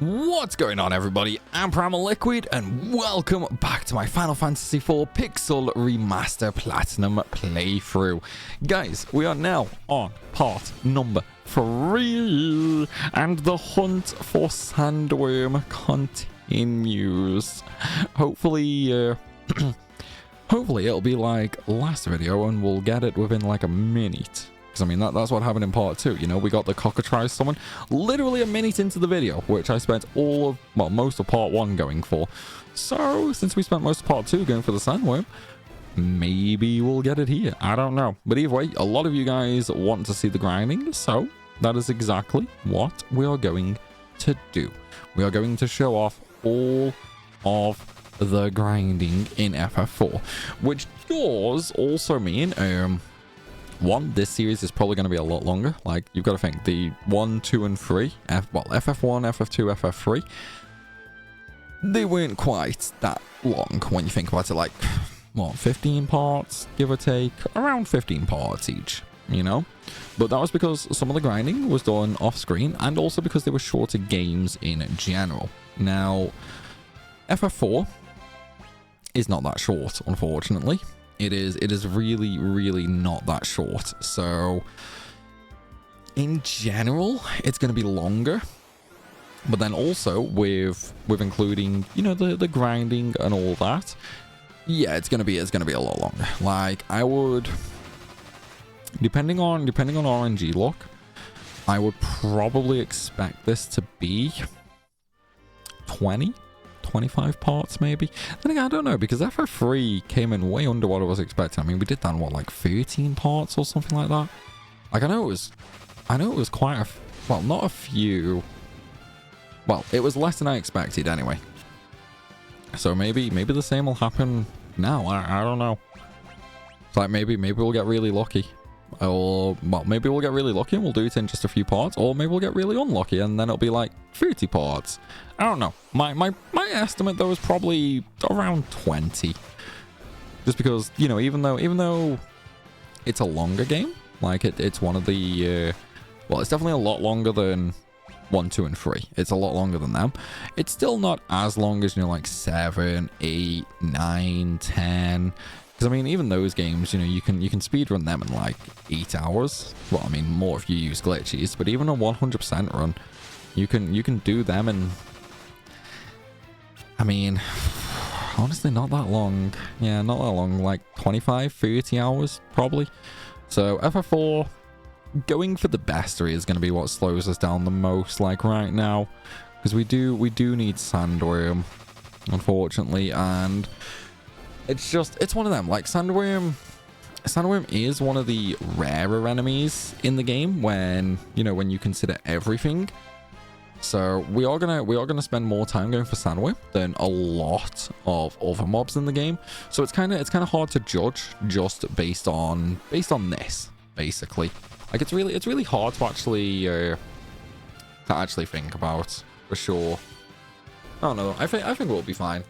What's going on, everybody? I'm Primalliquid and welcome back to my Final Fantasy IV Pixel Remaster Platinum playthrough. Guys, we are now on part number 3 and the hunt for Sandworm continues. Hopefully hopefully it'll be like last video and we'll get it within like a minute. I mean, that's what happened in part 2, you know, we got the cockatrice summon literally a minute into the video, which I spent most of part 1 going for. So, since we spent most of part 2 going for the Sandworm, maybe we'll get it here. I don't know. But either way, a lot of you guys want to see the grinding, so that is exactly what we are going to do. We are going to show off all of the grinding in FF4, which does also mean, this series is probably going to be a lot longer. Like, you've got to think, the 1, 2, and 3, FF1, FF2, FF3, they weren't quite that long when you think about it, like, what, 15 parts, give or take, around 15 parts each, you know? But that was because some of the grinding was done off-screen, and also because they were shorter games in general. Now, FF4 is not that short, unfortunately. It is really, really not that short. So, in general, it's going to be longer. But then also, with including, you know, the grinding and all that, yeah, it's going to be a lot longer. Like, I would, depending on RNG luck, I would probably expect this to be 25 parts maybe. Then again, I don't know, because FF3 came in way under what I was expecting. I mean, we did that in what, like 13 parts or something like that. Like, I know it was quite well, not a few. Well, it was less than I expected anyway. So maybe the same will happen now. I don't know. It's like maybe we'll get really lucky. Or, well, maybe we'll get really lucky and we'll do it in just a few parts, or maybe we'll get really unlucky and then it'll be like 30 parts. I don't know. My estimate though is probably around 20. Just because, you know, even though it's a longer game, like it's one of the well, it's definitely a lot longer than 1, 2, and 3. It's a lot longer than them. It's still not as long as, you know, like 7, 8, 9, 10. Because, I mean, even those games, you know, you can speedrun them in, like, 8 hours. Well, I mean, more if you use glitches. But even a 100% run, you can do them in... I mean, honestly, not that long. Yeah, not that long. Like, 25, 30 hours, probably. So, FF4, going for the bestiary is going to be what slows us down the most, like, right now. Because we do need Sandworm, unfortunately, and... It's one of them. Like, Sandworm is one of the rarer enemies in the game when, you know, when you consider everything. So we are gonna spend more time going for Sandworm than a lot of other mobs in the game. So it's kind of hard to judge just based on this, basically. Like, it's really hard to actually think about for sure. I don't know. I think we'll be fine.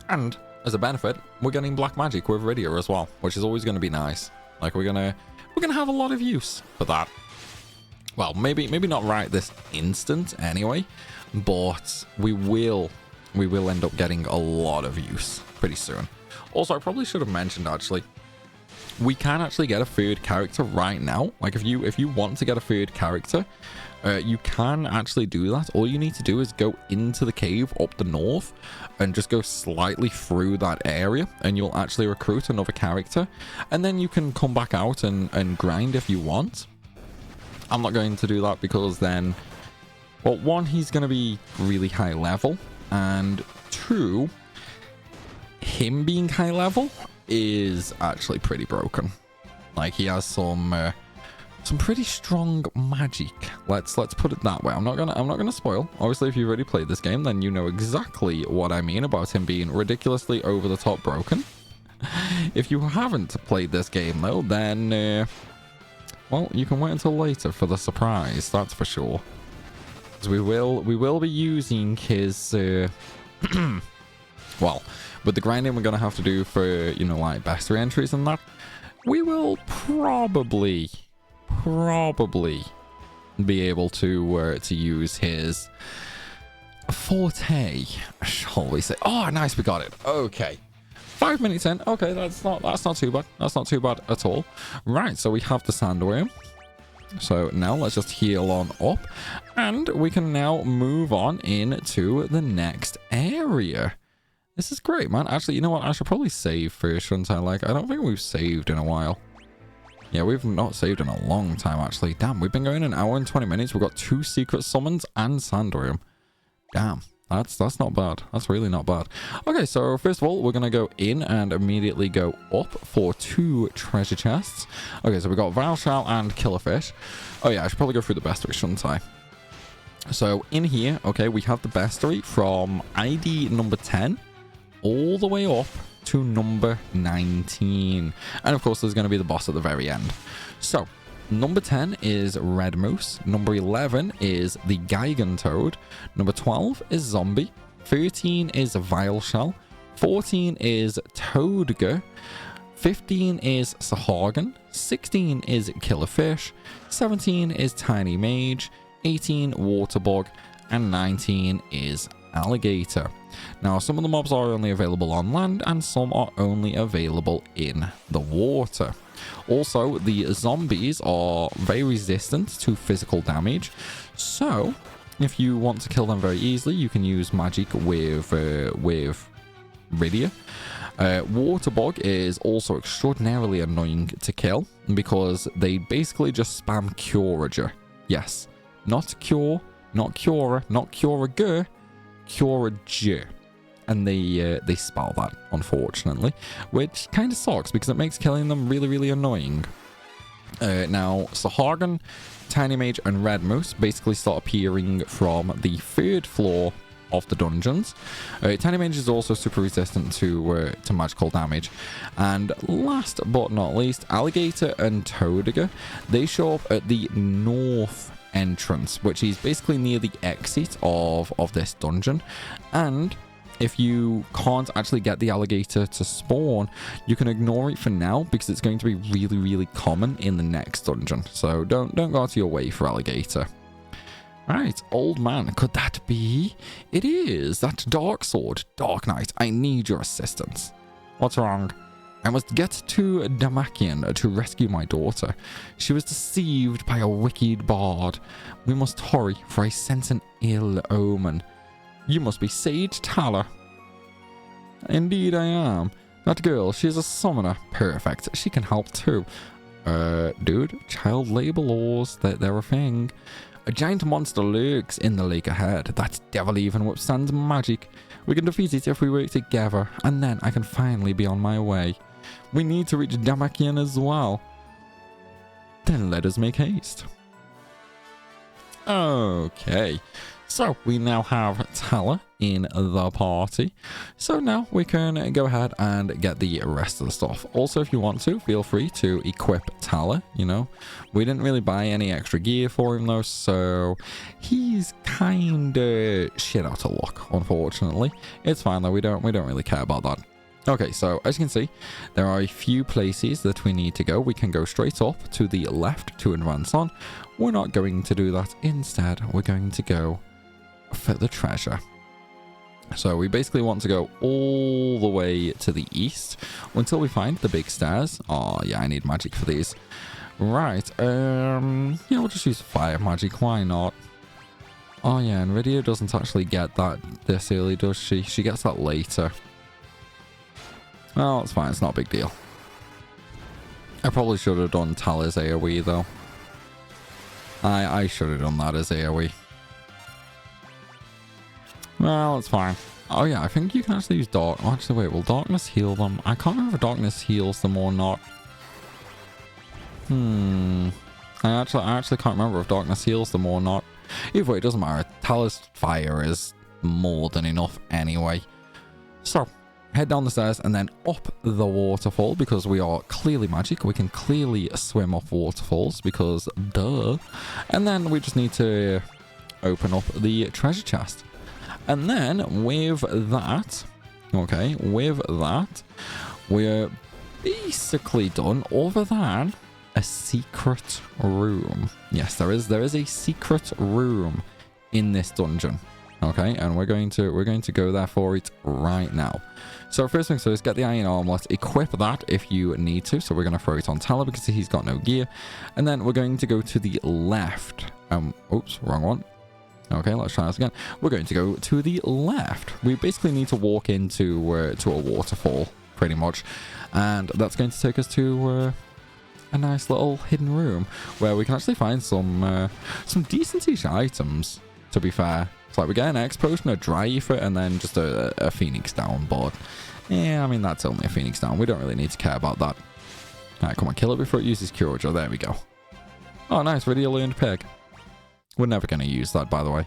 And as a benefit, we're getting black magic with Rydia as well, which is always going to be nice. Like, we're gonna have a lot of use for that. Well, maybe not right this instant anyway, but we will end up getting a lot of use pretty soon. Also, I probably should have mentioned, actually, we can actually get a third character right now. Like, if you want to get a third character, you can actually do that. All you need to do is go into the cave up the north and just go slightly through that area and you'll actually recruit another character, and then you can come back out and grind if you want. I'm not going to do that because then, well, 1, he's going to be really high level, and 2, him being high level is actually pretty broken. Like, he has some pretty strong magic. Let's put it that way. I'm not gonna spoil. Obviously, if you've already played this game, then you know exactly what I mean about him being ridiculously over the top broken. If you haven't played this game though, then well, you can wait until later for the surprise. That's for sure. Because we will be using his well, with the grinding we're gonna have to do for, you know, like bestiary entries and that. we will probably be able to use his forte, shall we say. Oh, nice, we got it. Okay. 5 minutes in. Okay, that's not too bad. That's not too bad at all. Right, so we have the Sandworm. So now let's just heal on up. And we can now move on into the next area. This is great, man. Actually, you know what? I should probably save first, shouldn't I? Like, I don't think we've saved in a while. Yeah, we've not saved in a long time, actually. Damn, we've been going an hour and 20 minutes. We've got 2 secret summons and Sandworm. Damn. That's not bad. That's really not bad. Okay, so first of all, we're going to go in and immediately go up for 2 treasure chests. Okay, so we got Valshal and Killerfish. Oh yeah, I should probably go through the bestiary, shouldn't I? So in here, okay, we have the bestiary from ID number 10 all the way up to number 19. And of course, there's going to be the boss at the very end. So number 10 is Red Moose. Number 11 is the Gigantoad. Number 12 is Zombie. 13 is Vileshell. 14 is Toadger. 15 is Sahagin. 16 is Killerfish. 17 is Tiny Mage. 18 Waterbug. And 19 is Alligator. Now, some of the mobs are only available on land and some are only available in the water. Also, the zombies are very resistant to physical damage, so if you want to kill them very easily, you can use magic with Rydia. Waterbug is also extraordinarily annoying to kill because they basically just spam Curager. Yes, not Cure, not Cura, not Curager, Curager. And they spell that, unfortunately, which kind of sucks because it makes killing them really, really annoying. Now, Sahagin, Tiny Mage, and Red Moose basically start appearing from the 3rd floor of the dungeons. Tiny Mage is also super resistant to magical damage. And last but not least, Alligator and Toadger, they show up at the north entrance, which is basically near the exit of this dungeon. And if you can't actually get the alligator to spawn, you can ignore it for now because it's going to be really, really common in the next dungeon. So don't go out of your way for alligator. Right, old man, could that be? It is, that dark sword. Dark Knight, I need your assistance. What's wrong? I must get to Damcyan to rescue my daughter. She was deceived by a wicked bard. We must hurry, for I sense an ill omen. You must be Sage Tellah. Indeed I am. That girl, she's a summoner. Perfect. She can help too. Dude, child labor laws, they're a thing. A giant monster lurks in the lake ahead. That devil even withstands magic. We can defeat it if we work together, and then I can finally be on my way. We need to reach Damcyan as well. Then let us make haste. Okay. So, we now have Tellah in the party. So now we can go ahead and get the rest of the stuff. Also, if you want to, feel free to equip Tellah, you know. We didn't really buy any extra gear for him though, so he's kinda shit out of luck, unfortunately. It's fine though, we don't really care about that. Okay, so as you can see, there are a few places that we need to go. We can go straight up to the left to advance on. We're not going to do that. Instead, we're going to go for the treasure. So we basically want to go all the way to the east until we find the big stairs. Oh yeah, I need magic for these. Right, yeah, we'll just use fire magic, why not? Oh yeah, and Rydia doesn't actually get that this early, does she? She gets that later. Well, it's fine, it's not a big deal. I probably should have done Tellah's AoE though. I should have done that as AoE. Well, it's fine. Oh yeah, I think you can actually use dark. Oh, actually, wait, will darkness heal them? I can't remember if darkness heals them or not. I actually can't remember if darkness heals them or not. Either way, it doesn't matter. Tellah's fire is more than enough anyway. So, head down the stairs and then up the waterfall because we are clearly magic. We can clearly swim up waterfalls because duh. And then we just need to open up the treasure chest. And then with that, okay, with that, we're basically done, other than a secret room. Yes, there is a secret room in this dungeon. Okay, and we're going to go there for it right now. So first things first, get the iron armlet, equip that if you need to. So we're going to throw it on Tellah because he's got no gear. And then we're going to go to the left. Oops, wrong one. Okay, let's try this again. We're going to go to the left. We basically need to walk into to a waterfall, pretty much. And that's going to take us to a nice little hidden room where we can actually find some decent-ish items, to be fair. It's like we get an X potion, a dry ether, and then just a Phoenix down board. Yeah, I mean, that's only a Phoenix down. We don't really need to care about that. Alright, come on, kill it before it uses Curager. There we go. Oh, nice, really learned peg. We're never going to use that, by the way.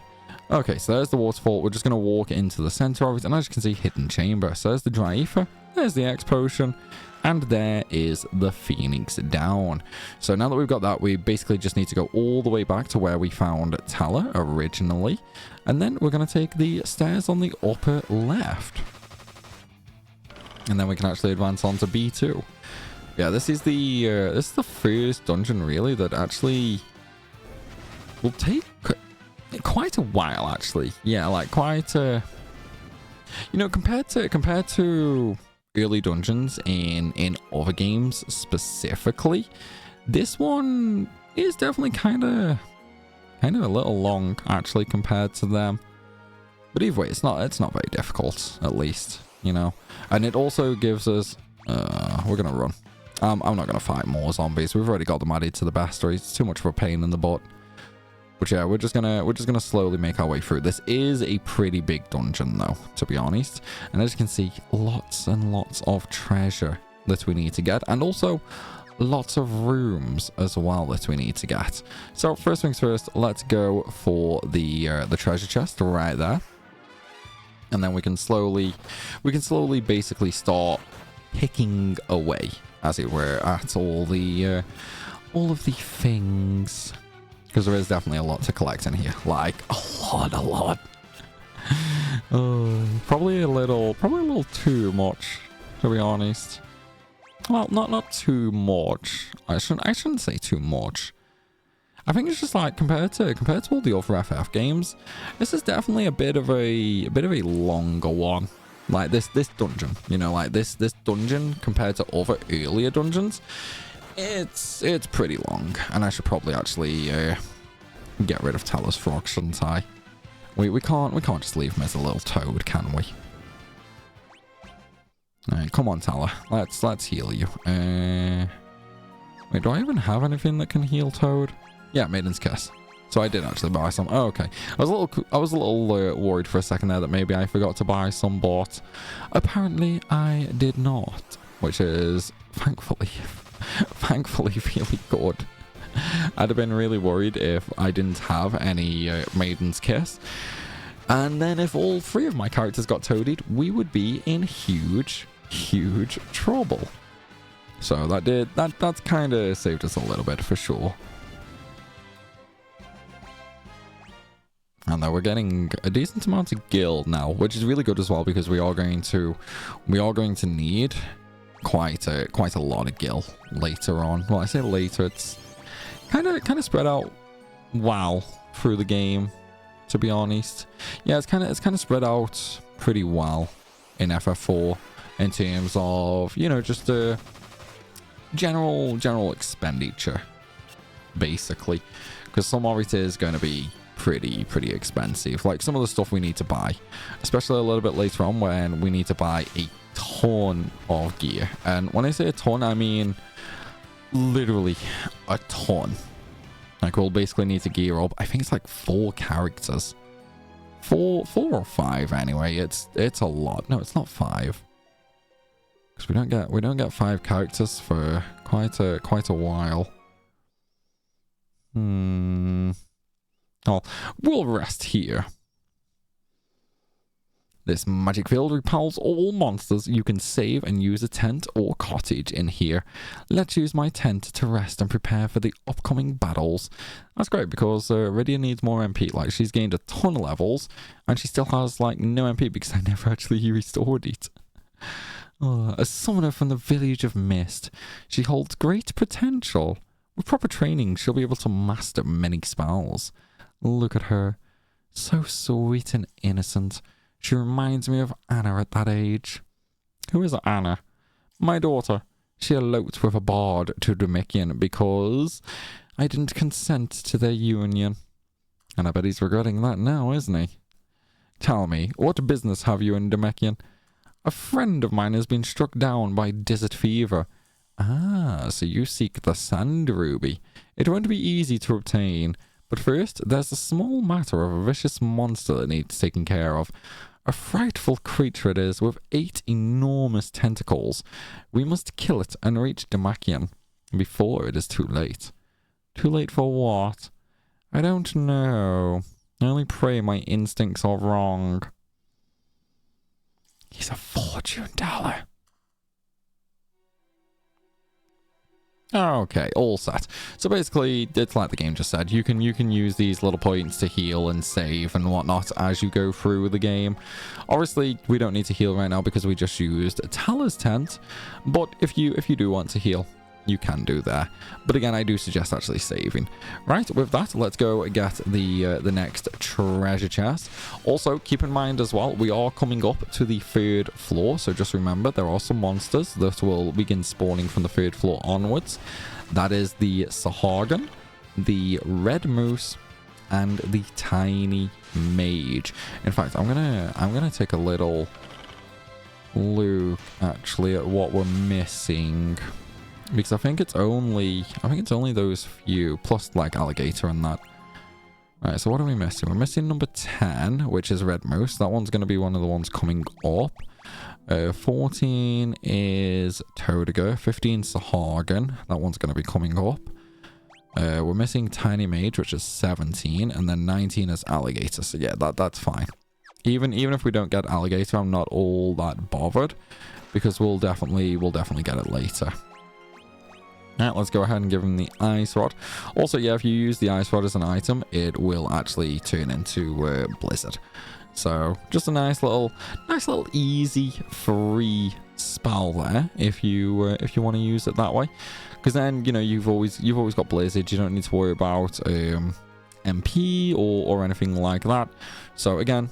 Okay, so there's the waterfall. We're just going to walk into the center of it, and as you can see, hidden chamber. So there's the dry ether, there's the X potion, and there is the Phoenix down. So now that we've got that, we basically just need to go all the way back to where we found Tellah originally. And then we're going to take the stairs on the upper left. And then we can actually advance on to B2. Yeah, this is the first dungeon, really, that actually will take quite a while, actually. Yeah, like quite a... You know, compared to early dungeons in other games specifically, this one is definitely kind of a little long, actually, compared to them. But either way, it's not very difficult, at least, you know. And it also gives us we're gonna run. I'm not gonna fight more zombies. We've already got them added to the bestiary. It's too much of a pain in the butt. But yeah, we're just gonna slowly make our way through. This is a pretty big dungeon, though, to be honest. And as you can see, lots and lots of treasure that we need to get, and also lots of rooms as well that we need to get. So first things first, let's go for the treasure chest right there, and then we can slowly basically start picking away, as it were, at all of the things. Because there is definitely a lot to collect in here. Like, a lot. Probably a little too much, to be honest. Well, not too much. I shouldn't say too much. I think it's just like, compared to all the other FF games, this is definitely a bit of a longer one. Like this dungeon, you know, like this dungeon compared to other earlier dungeons, it's pretty long, and I should probably actually get rid of Tellah's frog, shouldn't I? We can't just leave him as a little toad, can we? Alright, come on, Tellah. Let's heal you. Wait, do I even have anything that can heal Toad? Yeah, Maiden's Kiss. So I did actually buy some. Oh, okay. I was a little worried for a second there that maybe I forgot to buy some, but apparently I did not, which is thankfully really good. I'd have been really worried if I didn't have any Maiden's Kiss. And then if all three of my characters got toadied, we would be in huge trouble. So that's kind of saved us a little bit for sure. And then we're getting a decent amount of gil now, which is really good as well, because we are going to need quite a lot of gil later on. Well, I say later, it's kind of spread out through the game, to be honest. Yeah, it's kind of spread out pretty well in FF4 in terms of, you know, just a general expenditure, basically, because some of it is going to be pretty expensive. Like some of the stuff we need to buy, especially a little bit later on when we need to buy a ton of gear. And when I say a ton, I mean literally a ton. Like we'll basically need to gear up, I think it's like 4 characters. 4 or 5 anyway. It's a lot. No, it's not 5. Because we don't get 5 characters for quite a while. Oh, we'll rest here. This magic field repels all monsters. You can save and use a tent or cottage in here. Let's use my tent to rest and prepare for the upcoming battles. That's great, because Rydia needs more MP. Like, she's gained a ton of levels, and she still has, like, no MP because I never actually restored it. A summoner from the village of Mist. She holds great potential. With proper training, she'll be able to master many spells. Look at her. So sweet and innocent. She reminds me of Anna at that age. Who is Anna? My daughter. She eloped with a bard to Damcyan because I didn't consent to their union. And I bet he's regretting that now, isn't he? Tell me, what business have you in Damcyan? A friend of mine has been struck down by desert fever. Ah, so you seek the sand ruby. It won't be easy to obtain. But first, there's a small matter of a vicious monster that needs taking care of. A frightful creature it is, with 8 enormous tentacles. We must kill it and reach Damcyan before it is too late. Too late for what? I don't know. I only pray my instincts are wrong. He's a fortune teller. Okay, all set. So basically, it's like the game just said. You can use these little points to heal and save and whatnot as you go through the game. Obviously, we don't need to heal right now because we just used Tellah's tent. But if you do want to heal, you can do there. But again, I do suggest actually saving. Right, with that, let's go get the next treasure chest. Also, keep in mind as well, we are coming up to the 3rd floor. So just remember, there are some monsters that will begin spawning from the 3rd floor onwards. That is the Sahagin, the Red Moose, and the Tiny Mage. In fact, I'm gonna take a little look actually at what we're missing. Because I think it's only those few, plus like alligator and that. Right, so what are we missing? We're missing number 10, which is Red Moose. That one's going to be one of the ones coming up. 14 is Todiger. 15 Sahagin. That one's going to be coming up. We're missing Tiny Mage, which is 17. And then 19 is Alligator. So yeah, that's fine. Even if we don't get Alligator, I'm not all that bothered. Because we'll definitely get it later. Alright, let's go ahead and give him the Ice Rod. Also, yeah, if you use the Ice Rod as an item, it will actually turn into Blizzard. So, just a nice little easy, free spell there, if you want to use it that way. Because then, you know, you've always got Blizzard. You don't need to worry about MP or anything like that. So again,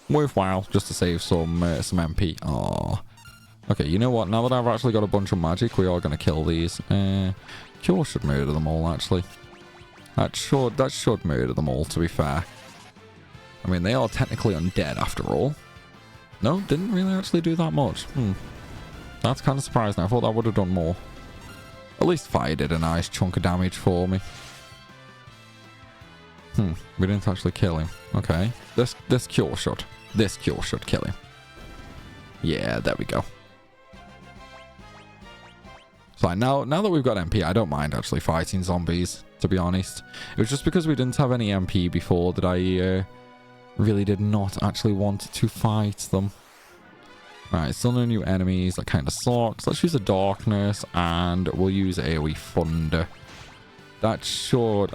worthwhile just to save some MP. Aww. Okay, you know what? Now that I've actually got a bunch of magic, we are going to kill these. Cure should murder them all, actually. That should murder them all, to be fair. I mean, they are technically undead, after all. No, didn't really actually do that much. That's kind of surprising. I thought that would have done more. At least Fire did a nice chunk of damage for me. We didn't actually kill him. Okay. This cure should kill him. Yeah, there we go. So now that we've got MP, I don't mind actually fighting zombies, to be honest. It was just because we didn't have any MP before that I really did not actually want to fight them. Alright, still no new enemies. That kind of sucks. Let's use a Darkness and we'll use AoE Thunder. That should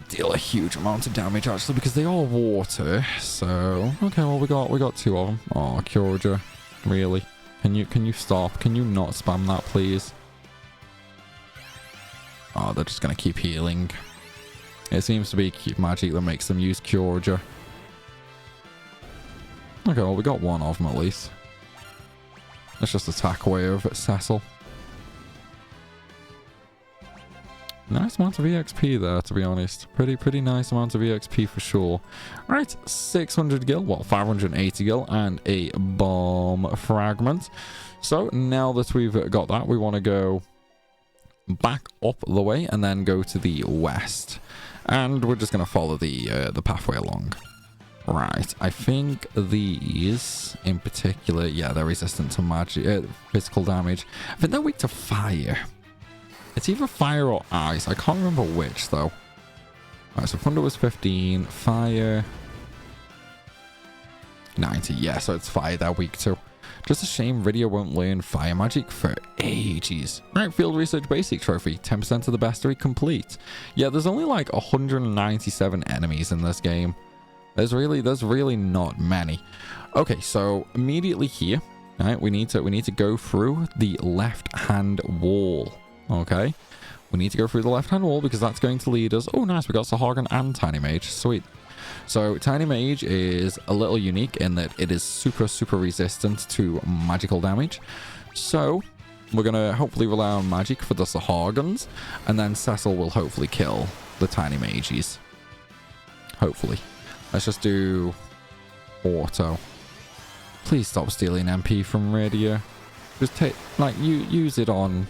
deal a huge amount of damage actually because they are water. So okay, well we got 2 of them. Oh, Curager, really? Can you stop? Can you not spam that, please? Oh, they're just gonna keep healing. It seems to be magic that makes them use Curager. Okay, well we got 1 of them at least. Let's just attack away over Cecil. Nice amount of EXP there, to be honest. Pretty nice amount of EXP for sure. Right, 600 gil, well, 580 gil, and a bomb fragment. So now that we've got that, we want to go back up the way and then go to the west. And we're just going to follow the pathway along. Right, I think these in particular, yeah, they're resistant to magic, physical damage. I think they're weak to fire. It's either fire or ice. I can't remember which, though. Alright, so thunder was 15. Fire... 90. Yeah, so it's fire they're weak to. Just a shame Rydia won't learn fire magic for ages. Right, field research basic trophy. 10% of the bestiary complete. Yeah, there's only like 197 enemies in this game. There's really not many. Okay, so immediately here, right, we need to go through the left-hand wall. Okay, we need to go through the left-hand wall because that's going to lead us. Oh, nice, we got Sahagin and Tiny Mage. Sweet. So Tiny Mage is a little unique in that it is super resistant to magical damage. So we're gonna hopefully rely on magic for the Sahagins, and then Cecil will hopefully kill the Tiny Mages. Hopefully. Let's just do auto. Please stop stealing MP from Radio. Just take, like, use it on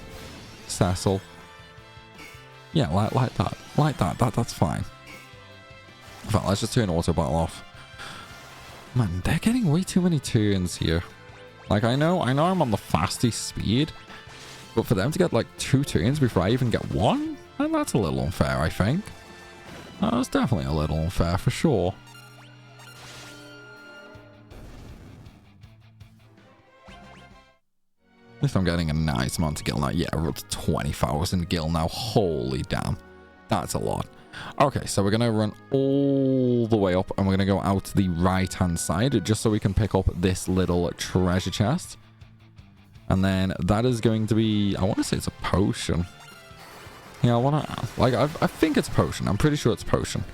Cecil. Yeah, like that. Like that. That's fine. In fact, let's just turn auto battle off. Man, they're getting way too many turns here. Like, I know I'm on the fastest speed, but for them to get like 2 turns before I even get 1, and that's a little unfair, I think. That's definitely a little unfair for sure. At least I'm getting a nice amount of gil now. Yeah, we're up to 20,000 gil now. Holy damn. That's a lot. Okay, so we're going to run all the way up and we're going to go out to the right-hand side just so we can pick up this little treasure chest. And then that is going to be, I want to say it's a potion. Yeah, I think it's a potion. I'm pretty sure it's a potion.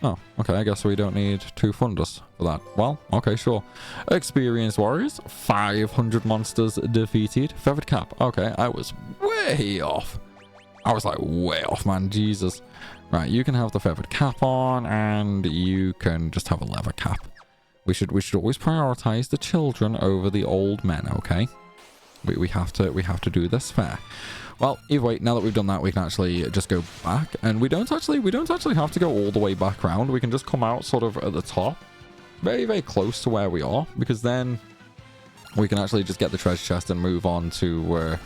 Oh, okay, I guess we don't need 2 funders for that. Well, okay, sure. Experienced warriors, 500 monsters defeated. Feathered cap. Okay, I was way off. I was like way off, man. Jesus. Right, you can have the feathered cap on, and you can just have a leather cap. We should always prioritize the children over the old men, okay? We have to do this fair. Well, either way, now that we've done that, we can actually just go back, and we don't actually have to go all the way back around. We can just come out sort of at the top, very close to where we are, because then we can actually just get the treasure chest and move on to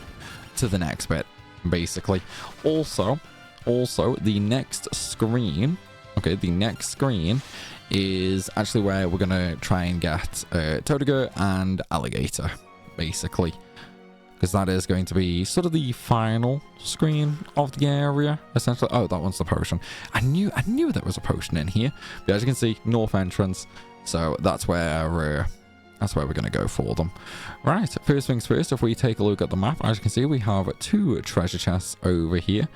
the next bit, basically. Also, the next screen, okay, the next screen is actually where we're gonna try and get Todiger and Alligator, basically. Because that is going to be sort of the final screen of the area, essentially. Oh, that one's the potion. I knew there was a potion in here. But as you can see, north entrance. So that's where we're going to go for them. Right, first things first, if we take a look at the map, as you can see, we have 2 treasure chests over here.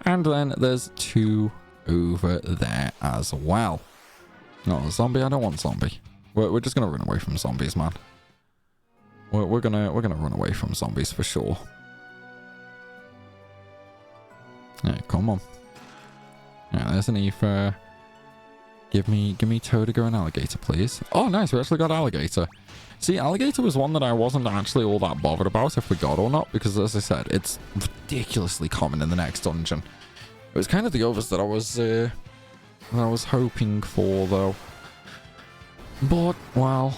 And then there's 2 over there as well. No, zombie, I don't want zombie. We're just going to run away from zombies, man. We're gonna run away from zombies for sure. Yeah, come on. Yeah, there's an ether. Give me Todiger and Alligator, please. Oh, nice, we actually got Alligator. See, Alligator was one that I wasn't actually all that bothered about if we got or not, because as I said, it's ridiculously common in the next dungeon. It was kind of the others that I was hoping for, though. But, well,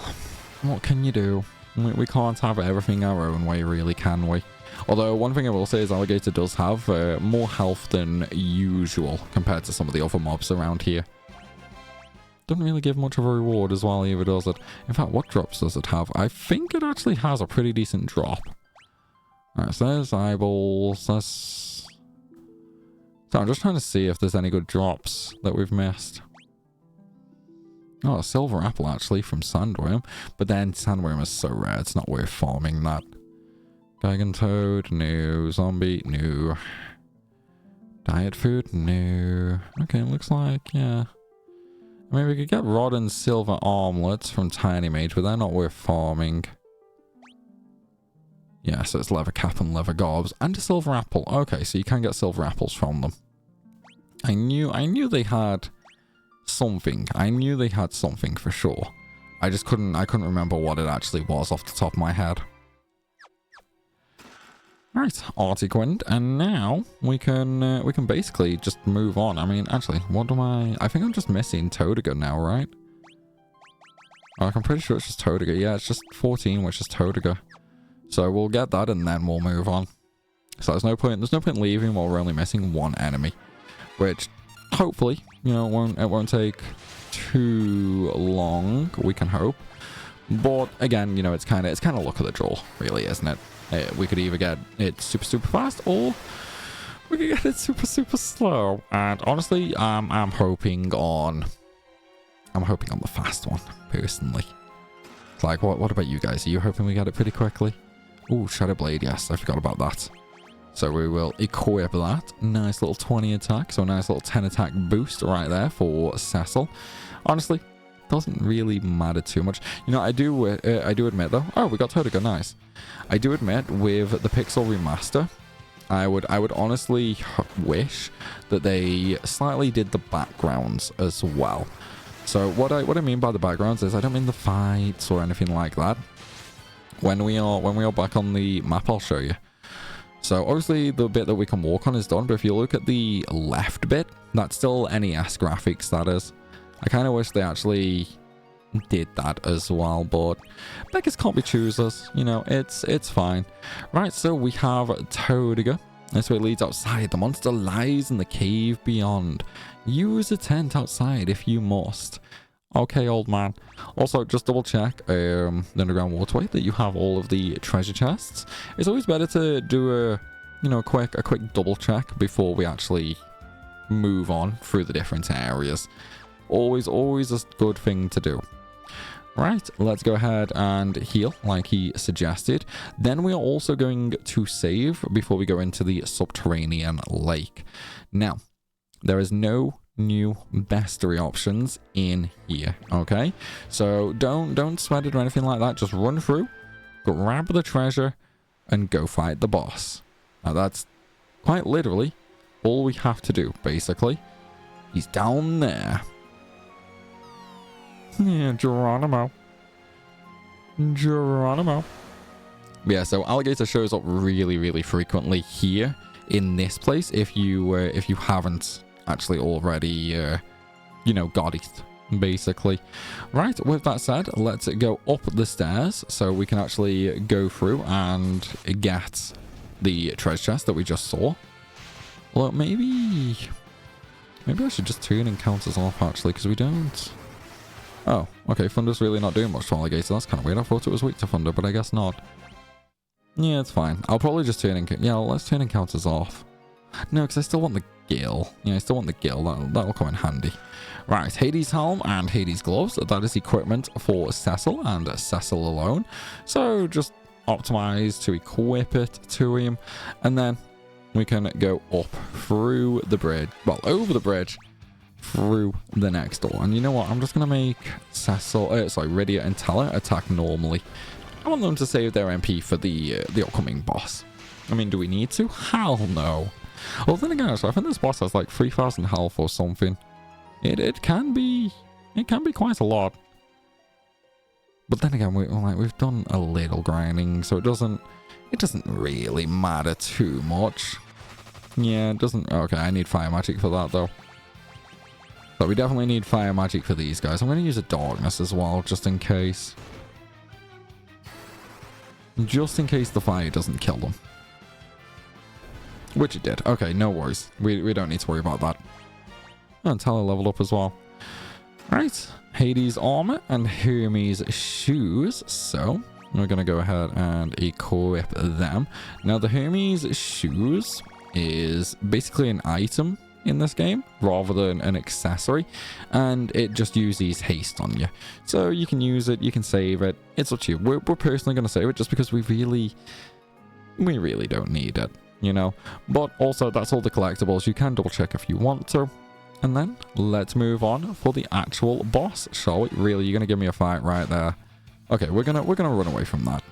what can you do? We can't have everything our own way, really, can we? Although, one thing I will say is Alligator does have more health than usual compared to some of the other mobs around here. Doesn't really give much of a reward as well, either, does it? In fact, what drops does it have? I think it actually has a pretty decent drop. Alright, so there's eyeballs. So I'm just trying to see if there's any good drops that we've missed. Oh, a silver apple, actually, from Sandworm. But then Sandworm is so rare, it's not worth farming that. Dragon Toad, no. Zombie, no. Diet food, no. Okay, looks like, yeah. I mean, we could get rod and silver armlets from Tiny Mage, but they're not worth farming. Yeah, so it's leather cap and leather garbs. And a silver apple. Okay, so you can get silver apples from them. I knew they had something. I knew they had something for sure. I couldn't remember what it actually was off the top of my head. Right, Artiquind, and now we can basically just move on. I mean, actually, I think I'm just missing Todiger now, right? Like, I'm pretty sure it's just Todiger. Yeah, it's just 14, which is Todiger. So we'll get that and then we'll move on. So there's no point leaving while we're only missing 1 enemy, which hopefully, you know, it won't take too long, we can hope. But again, you know, it's kind of luck of the draw, really, isn't it? We could either get it super fast, or we could get it super slow. And honestly, I'm hoping on I'm hoping on the fast one, personally. It's like, what about you guys? Are you hoping we get it pretty quickly? Ooh, Shadow Blade, yes, I forgot about that. So we will equip that. Nice little 20 attack, so a nice little 10 attack boost right there for Cecil. Honestly, doesn't really matter too much. You know, I do admit though. Oh, we got Todica, nice. I do admit with the Pixel Remaster, I would honestly wish that they slightly did the backgrounds as well. So what I mean by the backgrounds is I don't mean the fights or anything like that. When we are back on the map, I'll show you. So obviously the bit that we can walk on is done, but if you look at the left bit, that's still NES graphics, that is. I kind of wish they actually did that as well, but beggars can't be choosers, you know, it's fine. Right, so we have Todica. This way leads outside. The monster lies in the cave beyond. Use a tent outside if you must. Okay, old man. Also, just double check the underground waterway that you have all of the treasure chests. It's always better to do a quick double check before we actually move on through the different areas. Always a good thing to do. Right, let's go ahead and heal like he suggested. Then we are also going to save before we go into the subterranean lake. Now, there is no new bestiary options in here, okay? So don't sweat it or anything like that. Just run through, grab the treasure, and go fight the boss. Now that's quite literally all we have to do, basically. He's down there. Yeah, Geronimo. Yeah, so alligator shows up really frequently here in this place if you haven't actually already got it, basically. Right, with that said, let's go up the stairs so we can actually go through and get the treasure chest that we just saw. Well, maybe I should just turn encounters off actually, because we don't. Oh, okay, Thunder's really not doing much to Alligator. That's kind of weird. I thought it was weak to Thunder, but I guess not. Yeah, it's fine. I'll probably just turn let's turn encounters off. No, because I still want the gill. Yeah, I still want the gill. That'll come in handy. Right, Hades Helm and Hades Gloves. That is equipment for Cecil and Cecil alone. So just optimize to equip it to him. And then we can go up through the bridge. Well, over the bridge. Through the next door. And you know what? I'm just going to make Rydia and Tellah attack normally. I want them to save their MP for the upcoming boss. I mean, do we need to? Hell no. Well, then again, so I think this boss has like 3,000 health or something. It can be quite a lot. But then again, we've done a little grinding, so it doesn't really matter too much. Yeah, it doesn't. Okay, I need fire magic for that though. But we definitely need fire magic for these guys. I'm going to use a darkness as well, just in case. Just in case the fire doesn't kill them. Which it did. Okay, no worries. We don't need to worry about that. And Tellah leveled up as well. Right. Hades armor and Hermes shoes. So, we're going to go ahead and equip them. Now, the Hermes shoes is basically an item in this game rather than an accessory, and it just uses haste on you, so you can use it, you can save it, it's up to you. We're personally going to save it just because we really don't need it, you know. But also, that's all the collectibles. You can double check if you want to. And then let's move on for the actual boss, shall we? Really, you're gonna give me a fight right there? Okay, we're gonna run away from that.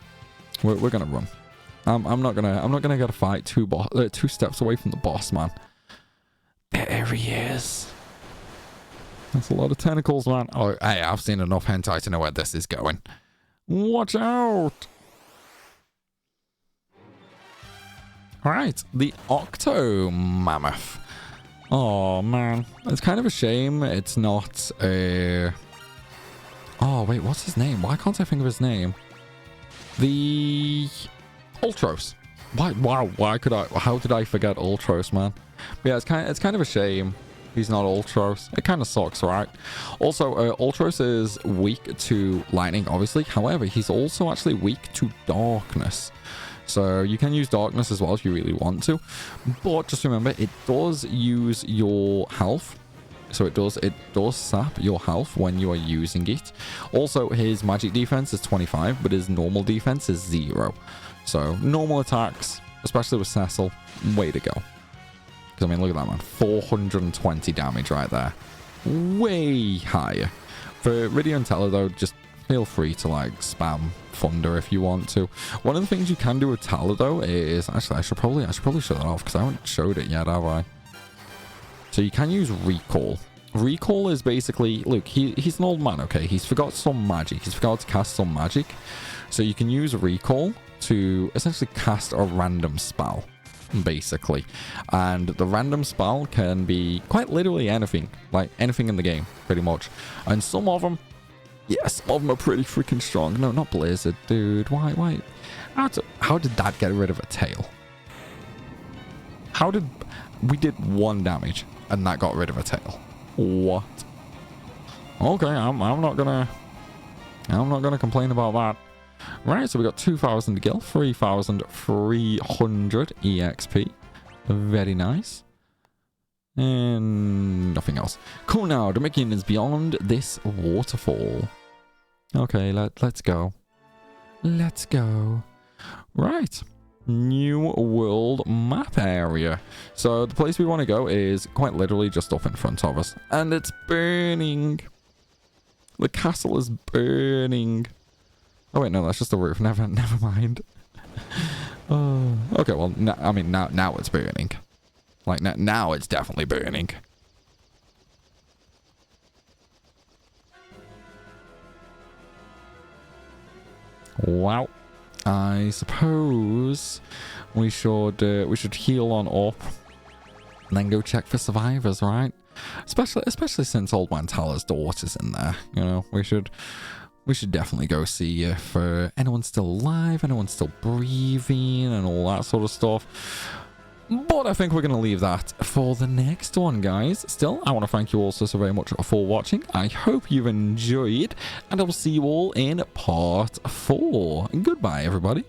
We're gonna run. I'm not gonna get a fight two steps away from the boss, man. There he is. That's a lot of tentacles, man. Oh, hey, I've seen enough hentai to know where this is going. Watch out! Alright, the Octomammoth. Oh, man. It's kind of a shame it's not a... Oh, wait, what's his name? Why can't I think of his name? The... Ultros. Why? Wow, why could I... How did I forget Ultros, man? But yeah, it's kind of a shame he's not Ultros. It kind of sucks, right? Also, Ultros is weak to lightning, obviously. However, he's also actually weak to darkness. So you can use darkness as well if you really want to. But just remember, it does use your health So it does sap your health when you are using it. Also, his magic defense is 25, but his normal defense is 0. So normal attacks, especially with Cecil, way to go. Because I mean, look at that, man, 420 damage right there, way higher. For Rydia and Tellah though, just feel free to like spam Thunder if you want to. One of the things you can do with Tellah though is, actually I should probably show that off because I haven't showed it yet, have I? So you can use Recall. Recall is basically, look, he's an old man, okay? He's forgot some magic. He's forgot to cast some magic. So you can use Recall to essentially cast a random spell, basically. And the random spell can be quite literally anything. Like anything in the game, pretty much. And some of them, yeah, some of them are pretty freaking strong. No, not Blizzard, dude. Why? How did that get rid of a tail? How did... We did 1 damage, and that got rid of a tail. What? Okay, I'm not gonna complain about that. Right, so we got 2,000 to kill, 3,300 EXP. Very nice. And nothing else. Cool. Now Damcyan is beyond this waterfall. Okay, let's go. Let's go. Right. New world map area. So the place we want to go is quite literally just up in front of us, and it's burning. The castle is burning. Oh wait, no, that's just the roof. Never mind. Okay, well, I mean now it's burning. Like now it's definitely burning. Wow. I suppose we should heal on up and then go check for survivors, right? Especially since Old Man Tellah's daughter's in there. You know, we should definitely go see if anyone's still alive, anyone's still breathing, and all that sort of stuff. But I think we're going to leave that for the next one, guys. Still, I want to thank you all so very much for watching. I hope you've enjoyed, and I will see you all in part 4. Goodbye, everybody.